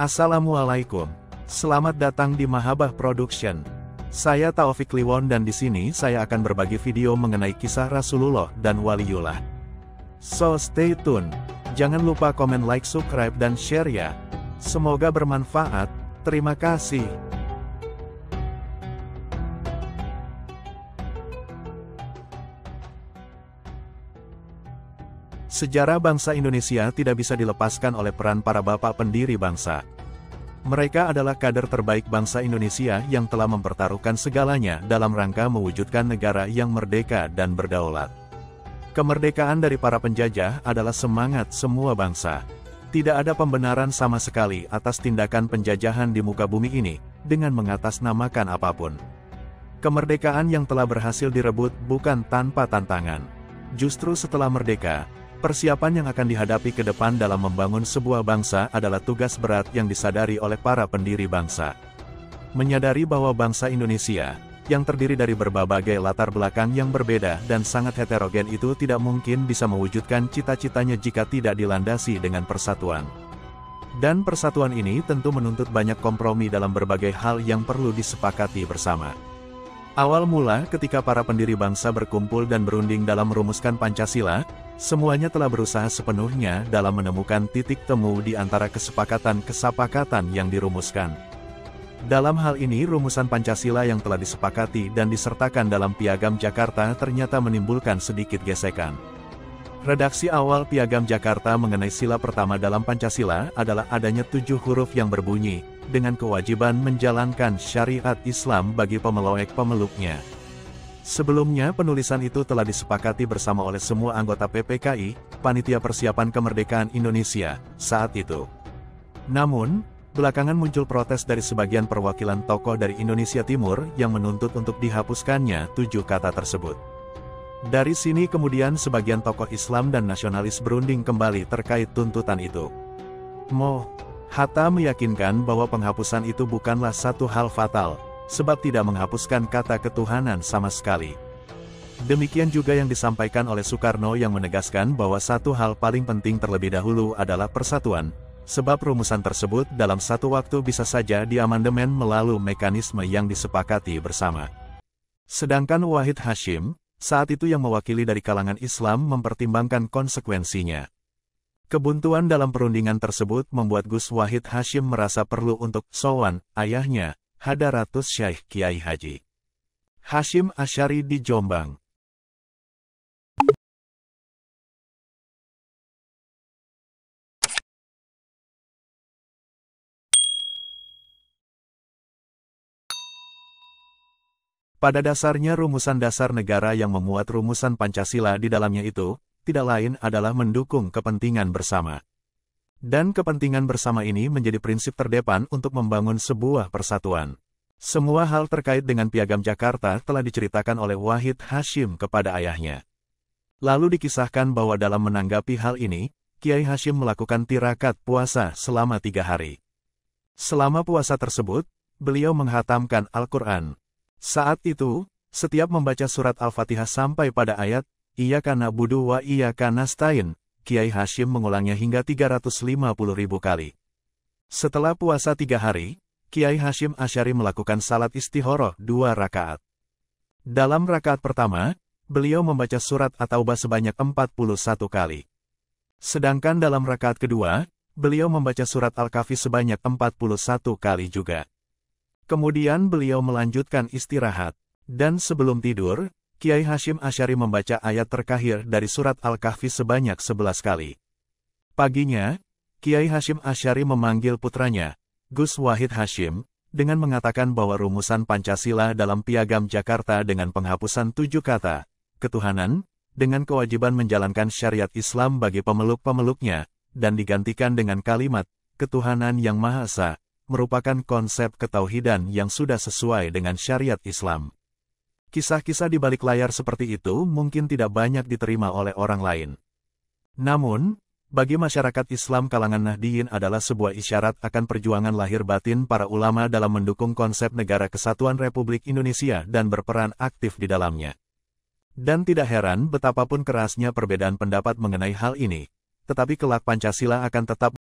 Assalamualaikum. Selamat datang di Mahabah Production. Saya Taufik Liwon dan di sini saya akan berbagi video mengenai kisah Rasulullah dan Waliullah. So stay tune. Jangan lupa komen, like, subscribe dan share ya. Semoga bermanfaat. Terima kasih. Sejarah bangsa Indonesia tidak bisa dilepaskan oleh peran para bapak pendiri bangsa. Mereka adalah kader terbaik bangsa Indonesia yang telah mempertaruhkan segalanya dalam rangka mewujudkan negara yang merdeka dan berdaulat. Kemerdekaan dari para penjajah adalah semangat semua bangsa. Tidak ada pembenaran sama sekali atas tindakan penjajahan di muka bumi ini, dengan mengatasnamakan apapun. Kemerdekaan yang telah berhasil direbut bukan tanpa tantangan. Justru setelah merdeka, persiapan yang akan dihadapi ke depan dalam membangun sebuah bangsa adalah tugas berat yang disadari oleh para pendiri bangsa. Menyadari bahwa bangsa Indonesia, yang terdiri dari berbagai latar belakang yang berbeda dan sangat heterogen itu tidak mungkin bisa mewujudkan cita-citanya jika tidak dilandasi dengan persatuan. Dan persatuan ini tentu menuntut banyak kompromi dalam berbagai hal yang perlu disepakati bersama. Awal mula ketika para pendiri bangsa berkumpul dan berunding dalam merumuskan Pancasila, semuanya telah berusaha sepenuhnya dalam menemukan titik temu di antara kesepakatan yang dirumuskan. Dalam hal ini rumusan Pancasila yang telah disepakati dan disertakan dalam Piagam Jakarta ternyata menimbulkan sedikit gesekan. Redaksi awal Piagam Jakarta mengenai sila pertama dalam Pancasila adalah adanya 7 huruf yang berbunyi, dengan kewajiban menjalankan syariat Islam bagi pemeluk-pemeluknya. Sebelumnya penulisan itu telah disepakati bersama oleh semua anggota PPKI, Panitia Persiapan Kemerdekaan Indonesia, saat itu. Namun, belakangan muncul protes dari sebagian perwakilan tokoh dari Indonesia Timur yang menuntut untuk dihapuskannya 7 kata tersebut. Dari sini kemudian sebagian tokoh Islam dan nasionalis berunding kembali terkait tuntutan itu. Hatta meyakinkan bahwa penghapusan itu bukanlah satu hal fatal, sebab tidak menghapuskan kata ketuhanan sama sekali. Demikian juga yang disampaikan oleh Soekarno yang menegaskan bahwa satu hal paling penting terlebih dahulu adalah persatuan, sebab rumusan tersebut dalam satu waktu bisa saja diamandemen melalui mekanisme yang disepakati bersama. Sedangkan Wahid Hasyim, saat itu yang mewakili dari kalangan Islam mempertimbangkan konsekuensinya. Kebuntuan dalam perundingan tersebut membuat Gus Wahid Hasyim merasa perlu untuk sowan ayahnya, Hadaratus Syekh Kiai Haji Hasyim Asy'ari di Jombang. Pada dasarnya rumusan dasar negara yang memuat rumusan Pancasila di dalamnya itu, tidak lain adalah mendukung kepentingan bersama. Dan kepentingan bersama ini menjadi prinsip terdepan untuk membangun sebuah persatuan. Semua hal terkait dengan Piagam Jakarta telah diceritakan oleh Wahid Hasyim kepada ayahnya. Lalu dikisahkan bahwa dalam menanggapi hal ini, Kiai Hasyim melakukan tirakat puasa selama 3 hari. Selama puasa tersebut, beliau menghatamkan Al-Quran. Saat itu, setiap membaca surat Al-Fatihah sampai pada ayat, Iyyaka na'budu wa iyyaka nasta'in, Kiai Hasyim mengulangnya hingga 350.000 kali. Setelah puasa 3 hari, Kiai Hasyim Asy'ari melakukan salat istikharah 2 rakaat. Dalam rakaat pertama, beliau membaca surat At-Taubah sebanyak 41 kali. Sedangkan dalam rakaat kedua, beliau membaca surat Al-Kahfi sebanyak 41 kali juga. Kemudian beliau melanjutkan istirahat, dan sebelum tidur, Kiai Hasyim Asy'ari membaca ayat terakhir dari surat Al-Kahfi sebanyak 11 kali. Paginya, Kiai Hasyim Asy'ari memanggil putranya, Gus Wahid Hasyim, dengan mengatakan bahwa rumusan Pancasila dalam Piagam Jakarta dengan penghapusan 7 kata, ketuhanan, dengan kewajiban menjalankan syariat Islam bagi pemeluk-pemeluknya, dan digantikan dengan kalimat, ketuhanan yang Maha Esa, merupakan konsep ketauhidan yang sudah sesuai dengan syariat Islam. Kisah-kisah di balik layar seperti itu mungkin tidak banyak diterima oleh orang lain. Namun, bagi masyarakat Islam kalangan Nahdliyin adalah sebuah isyarat akan perjuangan lahir batin para ulama dalam mendukung konsep Negara Kesatuan Republik Indonesia dan berperan aktif di dalamnya. Dan tidak heran betapapun kerasnya perbedaan pendapat mengenai hal ini, tetapi kelak Pancasila akan tetap